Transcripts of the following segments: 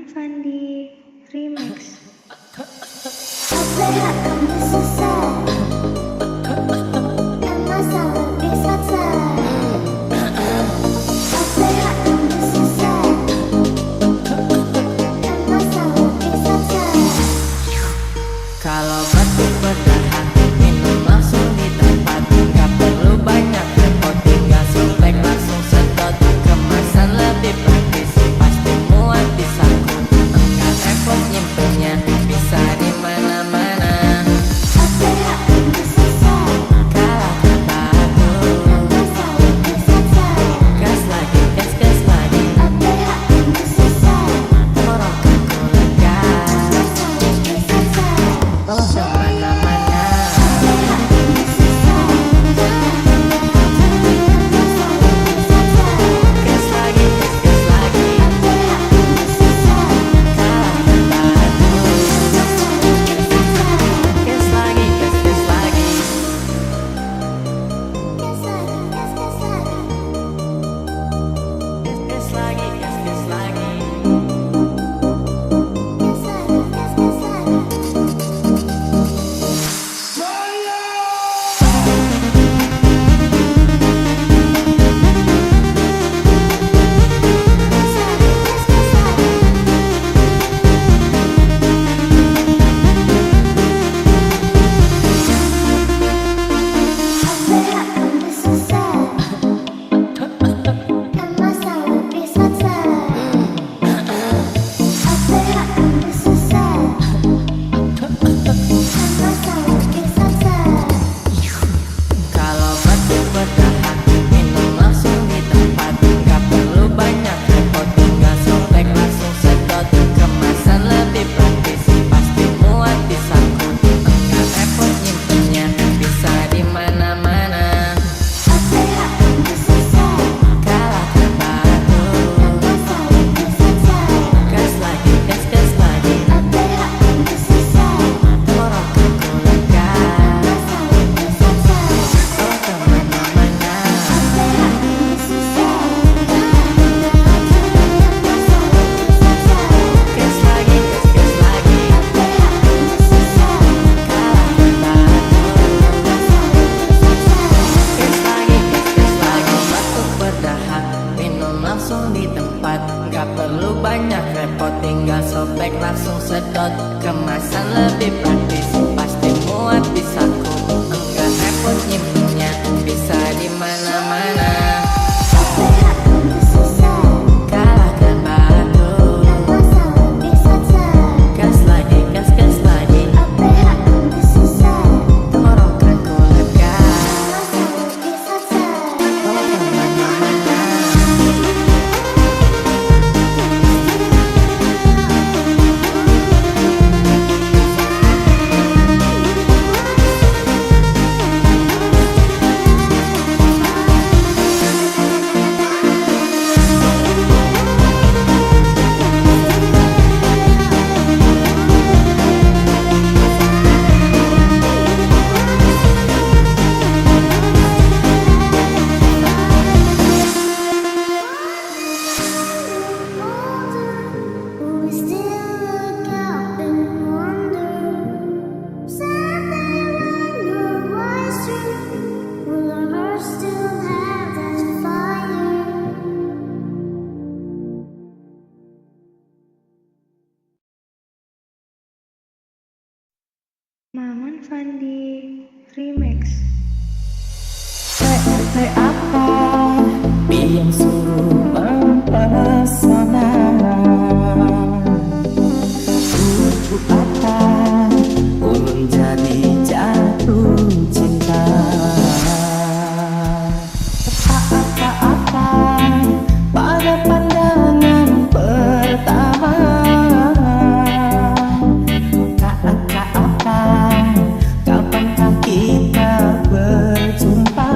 Maman Fandi Remix. Kalau batuk bertahan, minum langsung di tempat. Gak perlu banyak repot, tinggal sobek langsung sedot. Kemasan lebih praktis, pasti muat di saku. Enggak repot nyimpennya, bisa di mana-mana. Kalah terbaru, gas lagi, gas lagi. Torokan kolega, bawa kemana-mana. Gas lagi, gas lagi. Kalah terbaru, gas lagi, gas lagi. Gas lagi, gas lagi. Kalau batuk bertahan, minum langsung di tempat. Gak perlu banyak repot, tinggal sobek langsung sedot. Kemasan lebih praktis, pasti muat di saku. Enggak repot nyimpennya, bisa di mana-mana. Kalah terbaru, gas lagi, gas lagi. Torokan kolega, bawa kemana-mana. Gas lagi, gas lagi. Kalah terbaru, gas lagi, gas lagi. Batuk berdahak, minum langsung di tempat. Gak perlu banyak repot, tinggal sobek langsung sedot. Kemasan lebih praktis, pasti muat di saku. Enggak repot nyimpennya, bisa di mana-mana. Kalahkan batu, gas lagi, gas lagi. Torokan kolega, bawa kemana-mana. Maman Fandi Remix. Apa yang suruh mempesona? Untuk apa ulun jadi jatuh cinta? Apa pada pandangan pertama? Apa kapankah kita berjumpa?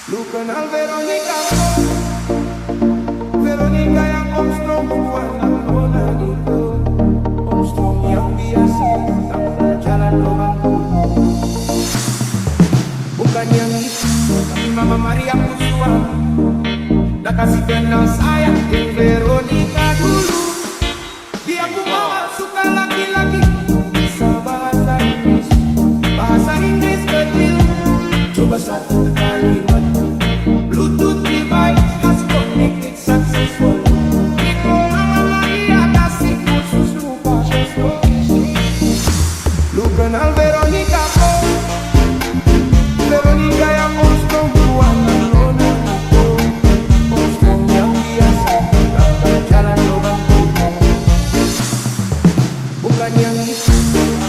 Lu kenal Veronica, Veronica yang monstrum bukan nona itu, monstrum yang biasa tak berjalan lubang. Bukan yang itu, tapi Mama Maria Pusua. Dah kasih kenal saya yang Veronica dulu. Dia ku mama suka laki-laki, bisa bahasa Inggris, bahasa Inggris kecil. Coba satu kalimat, Bluetooth device has connected successful. Itu Mama Maria kasih khusus lupa sesuatu. Lu kenal Veronica kok? Veronica yang monstrum bukan nona itu, monstrum yang biasa tak berjalan lubang. Bukan yang itu,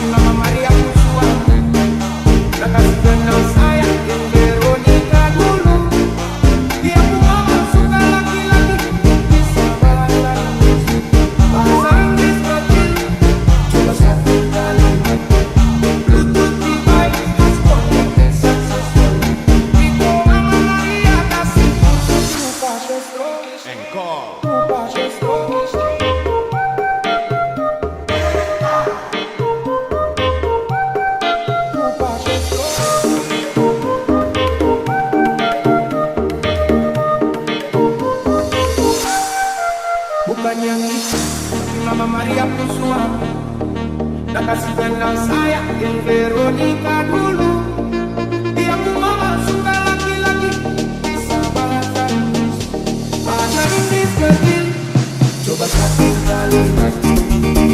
Mama Maria Pusua. Dah kasih kenal saya yang Veronica dulu. Dia ku mama suka laki-laki, bisa bahasa Inggris, bahasa Inggris kecil. Coba satu kalimat, Bluetooth device has connected successful. Itu Mama Maria kasih khusus lupa sesuatu. Lupa sesuatu. Bukan yang itu, tapi Mama Maria Pusua. Dah kasih kenal saya yang Veronica dulu. Dia ku mama suka laki-laki, bisa bahasa Inggris, bahasa Inggris kecil. Coba satu kalimat,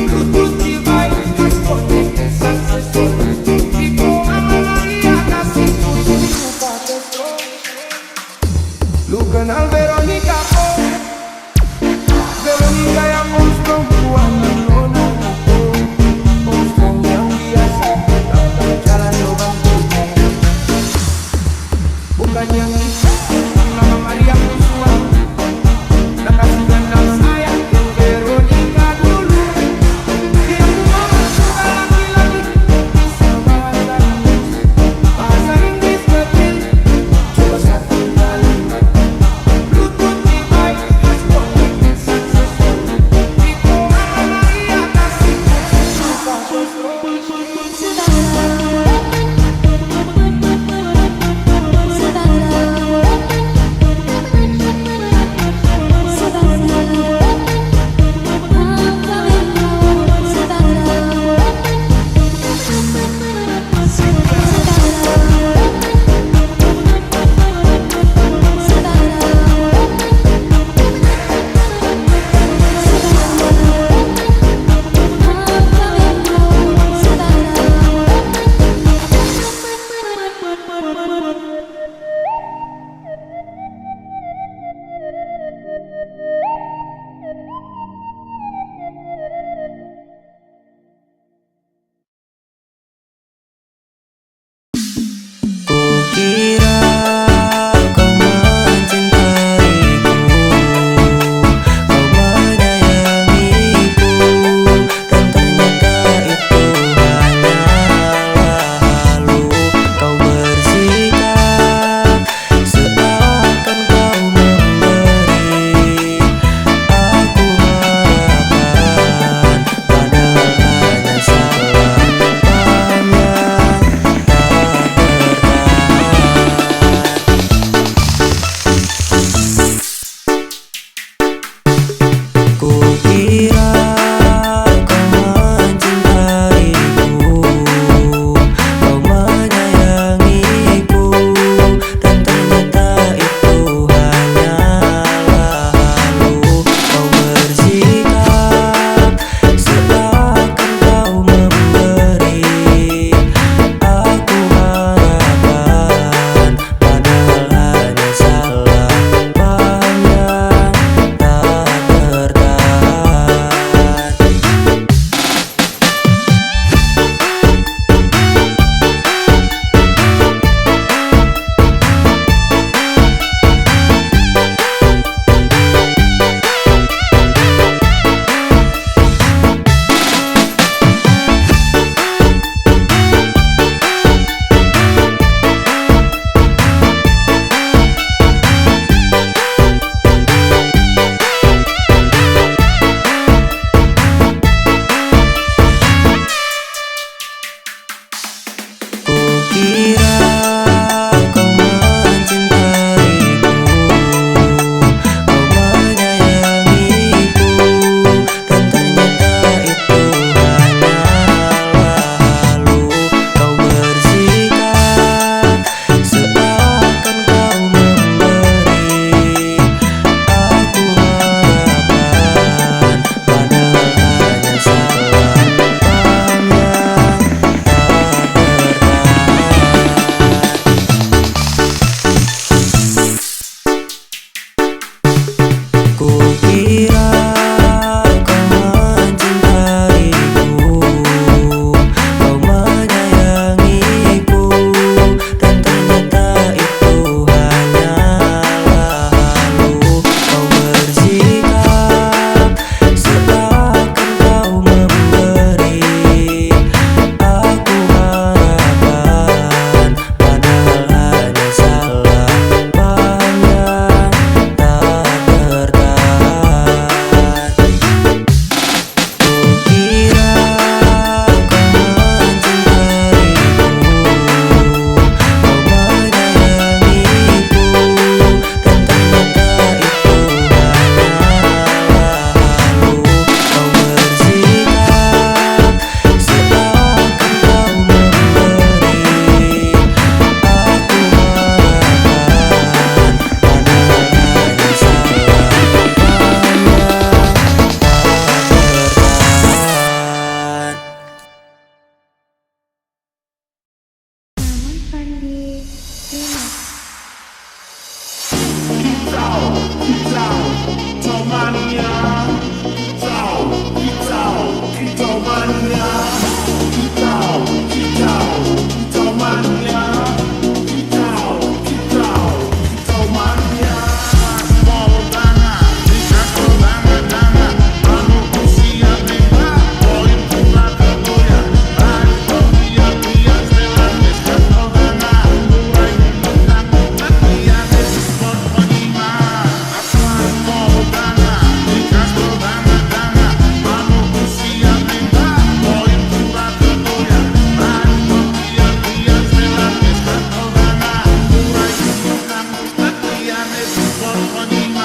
Bluetooth device has connected successful. Itu Mama Maria kasih khusus lupa sesuatu. Lu kenal Veronica kok? Veronica yang monstrum bukan nona itu, monstrum yang biasa tak berjalan lubang. Bukan yang itu, Mama Maria Pusua. Dah kasih kenal saya yang Veronica dulu. Fandi Remix. Kitau, Tomania. Kitau mania. Kitau mania. Kitau mania. Mau tangan, dikasih tangan. Anu usia lima, poin pula kegoyang. Balik biar selamis kantong tangan. Mulai tentang latihan sport penima. Apa mau tangan, dikasih tangan. Anu usia lima, poin pula kegoyang. Balik biar selamis kantong tangan. Mulai tentang latihan sport penima.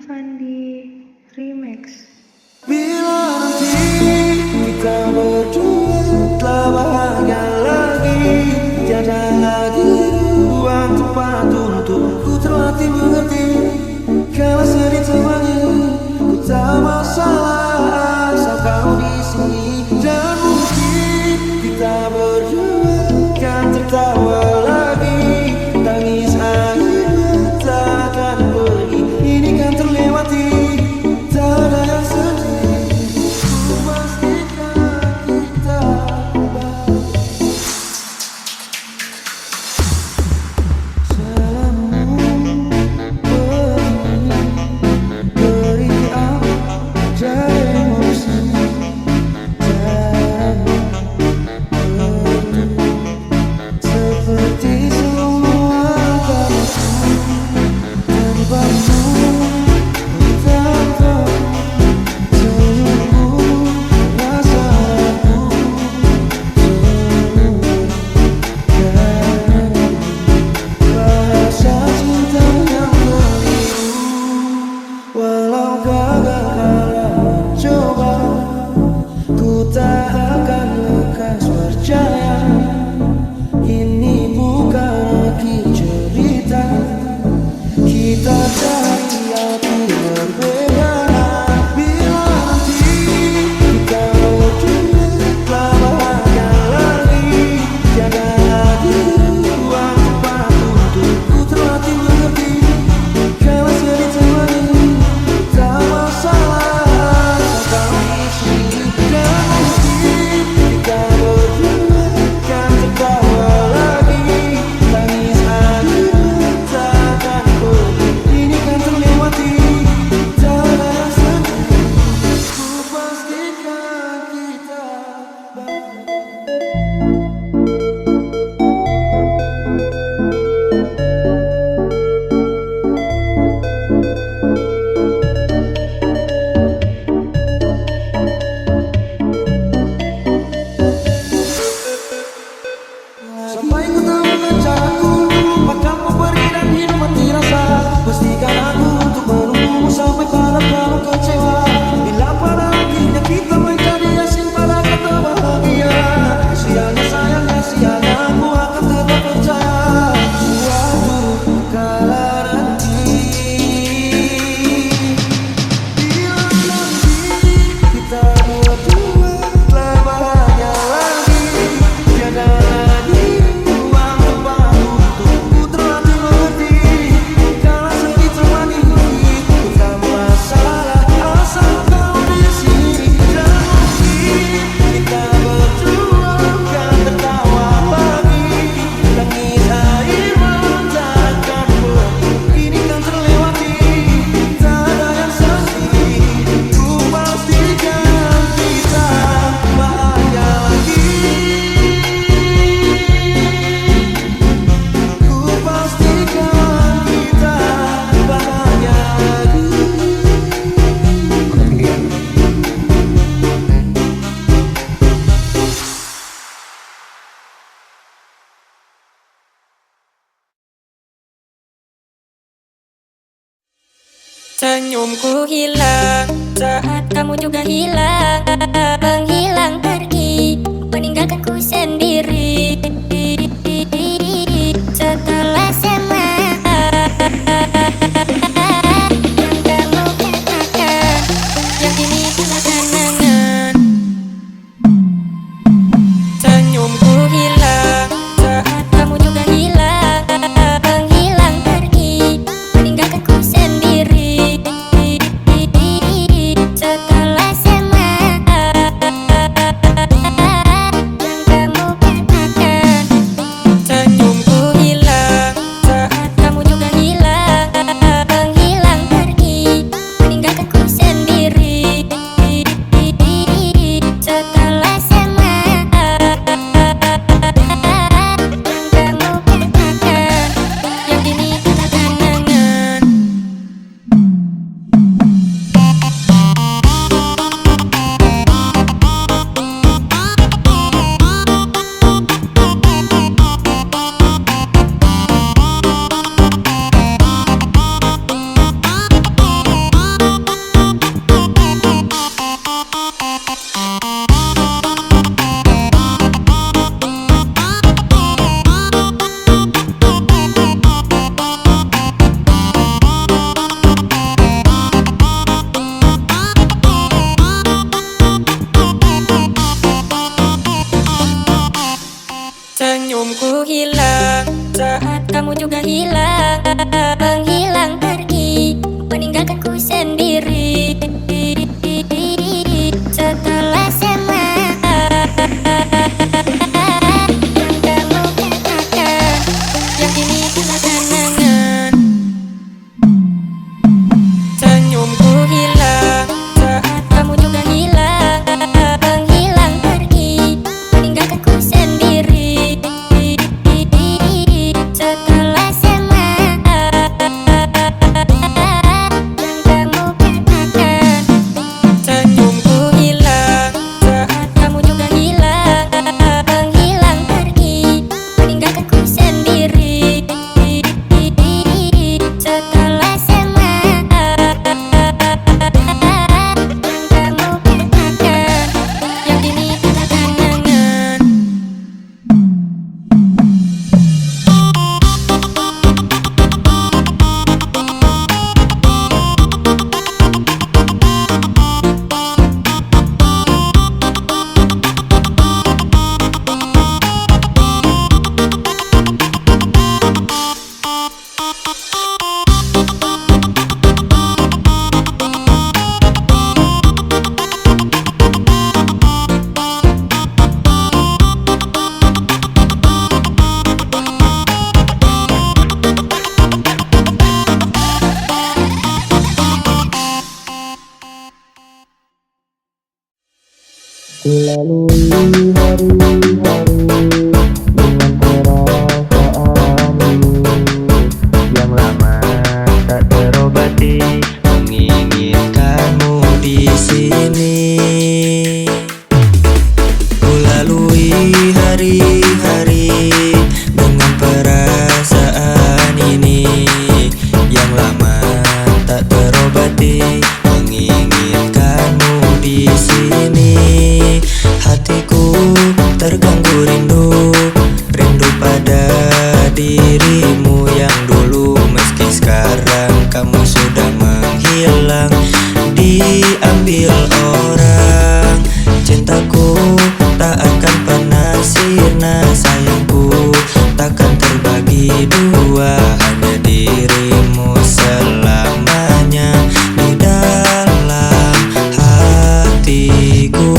Fandi Remix. Bila nanti kita berdua telah bahagia lagi, tiada lagi ruang tempat untuk ku terlatih mengerti. Kalau sedih temani, ku tak masalah asal kau di sini. Dan mungkin kita berdua kan tertawa lagi, tangis air mata akan pergi. Ini kan terlewati, tak ada yang sedih. Ku pastikan kita sampai ku temukan caraku untuk melupakanmu, pergi dan hidup mati rasa. Pastikan aku untuk menunggumu sampai pada kamu kecewa. Bila pada akhirnya kita menjadi asing pada kata bahagia, kasihannya sayangnya sianya aku akan tetap percaya. Suatu kala nanti, bila nanti kita berdua telah bahagia lagi, tiada lagi ruang tempat untukku terlatih mengerti. Kalau sedih temani, ku tak masalah asal kau di sini. Dan mungkin kita berdua kan tertawa lagi, tangis air mata akan pergi. Ini kan terlewati, tak ada yang sedih. Ku pastikan kita bahagia lagi. Ku pastikan kita bahagia lagi. Senyumku hilang saat kamu juga hilang, menghilang pergi, meninggalkanku sendiri. Setelah semua yang kamu katakan, yang kini adalah kenangan. Senyumku hilang saat kamu juga hilang, menghilang pergi, meninggalkanku sendiri. Setelah semua juga hilang, menghilang pergi, meninggalkanku sendiri. Setelah semua yang kamu katakan, yang ini adalah kenangan. Senyumku hilang saat kamu juga hilang, menghilang pergi, meninggalkanku sendiri. Setelah semua yang kamu katakan, senyumku hilang saat kamu juga hilang, menghilang pergi, meninggalkanku sendiri. Setelah semua yang kamu katakan, yang ini adalah kenangan. Kulalui hari-hari dengan perasaan ini yang lama tak terobati, menginginkanmu di sini. Kulalui hari-hari dengan perasaan ini yang lama tak terobati, menginginkanmu di sini. Hatiku terganggu rindu, rindu pada dirimu yang dulu. Meski sekarang kamu sudah menghilang, diambil orang. Cintaku tak akan pernah sirna, sayangku takkan terbagi dua. Hanya dirimu selamanya di dalam hatiku.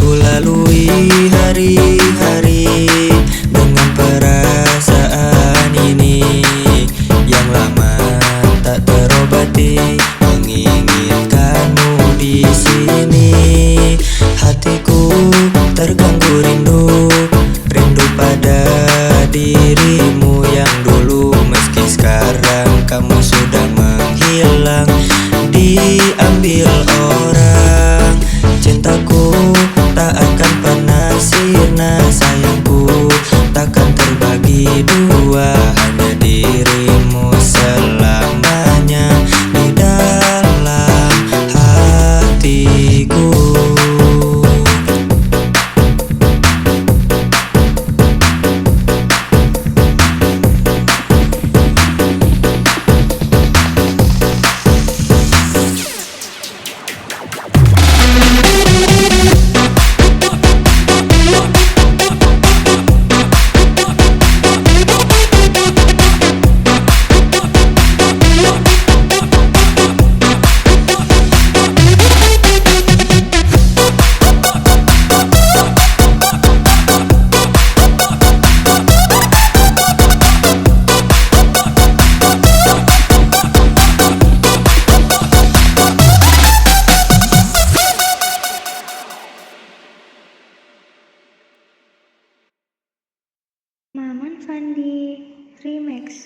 Kulalui hari-hari dengan perasaan ini yang lama tak terobati, menginginkanmu di sini. Hatiku terganggu rindu, rindu pada dirimu yang dulu. Meski sekarang kamu sudah menghilang, diambil orang. Cintaku tak akan pernah sirna, sayangku takkan terbagi dua. Hanya dirimu selamanya di dalam hatiku. Remix.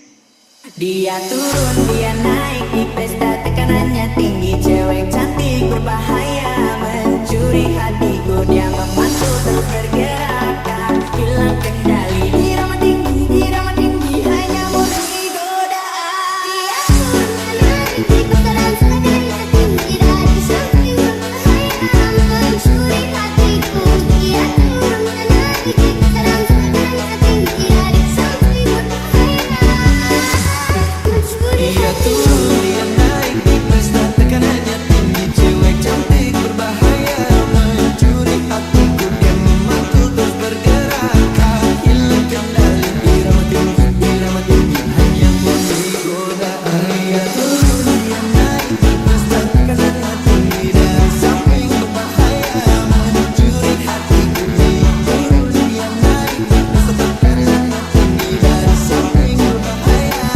Dia turun, dia naik di pesta, tekanannya tinggi. Cewek cantik berbahaya mencuri hatiku. Dia memantul terus bergerak, tak hilang kendali. Irama tinggi, hanya murni godaan. Dia turun menarik di putaran selanjutnya tinggi dari samping berbahaya mencuri hatiku. Dia turun menarik di putaran selanjutnya tinggi dari samping berbahaya mencuri Dia hatiku. turun, dia naik di pesta, tekanannya tinggi. Cewek cantik berbahaya mencuri hatiku. Dia memantul terus bergerak, tak hilang kendali. Irama tinggi, hanya murni godaan. Dia turun, dia naik di pesta, tekanannya tinggi. Dari samping berbahaya mencuri hatiku. Dia turun, dia naik di pesta, tekanannya tinggi. Dari samping berbahaya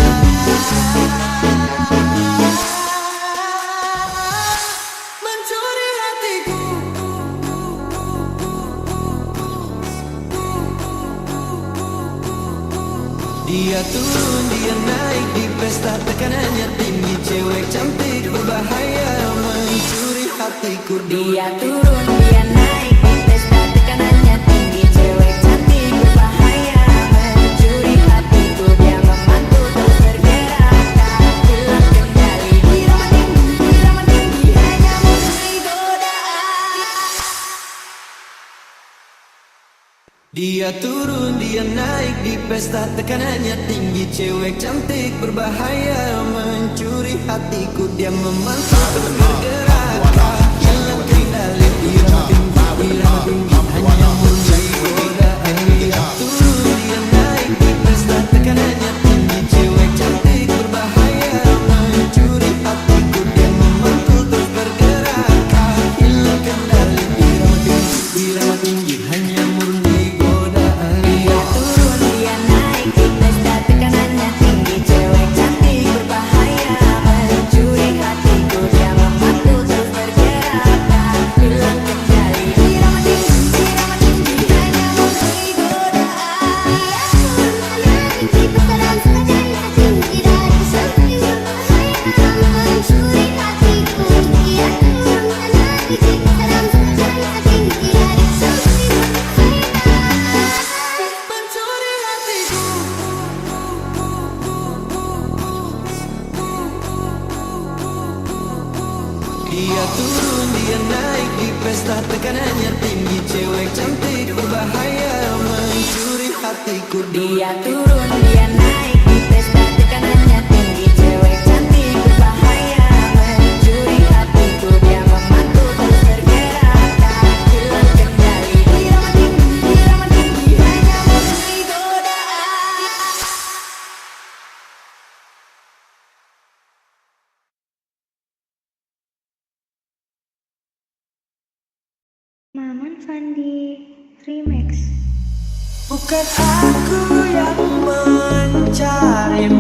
mencuri hatiku. Dia turun, dia naik di pesta, tekanannya tinggi. Cewek cantik berbahaya mencuri hatiku. Dia turun, dia naik di pesta, tekanannya tinggi. Cewek cantik berbahaya mencuri hatiku. Dia memantul terus bergerak, tak hilang kendali. Irama tinggi, hanya murni godaan. Dia turun, dia naik di pesta, tekanannya tinggi. Cewek cantik berbahaya mencuri hatiku. Dia memantul terus bergerak, tak hilang kendali. Irama tinggi, hanya murni godaan. Dia turun, dia naik di pesta, tekanannya tinggi. Cewek cantik berbahaya mencuri hatiku. Dia memantul terus bergerak, tak hilang kendali. Irama tinggi, hanya murni godaan. Dia turun, dia naik di pesta, tekanannya tinggi. Cewek cantik berbahaya mencuri hatiku. Dia memantul terus bergerak, tak hilang kendali. Irama tinggi, hanya murni godaan. Dia turun menarik di putaran selanjutnya tinggi dari samping berbahaya mencuri hatiku. Dia turun menarik di putaran selanjutnya tinggi dari samping berbahaya Mencuri hatiku. Dia turun, dia naik di pesta, tekanannya tinggi. Cewek cantik berbahaya mencuri hatiku. Dia turun, dia naik di pesta, tekanannya tinggi. Cewek cantik berbahaya mencuri hatiku. Dia memantul terus bergerak, tak hilang kendali. Irama tinggi, hanya murni godaan. Maman Fandi Remix. Bukan aku yang mencarimu,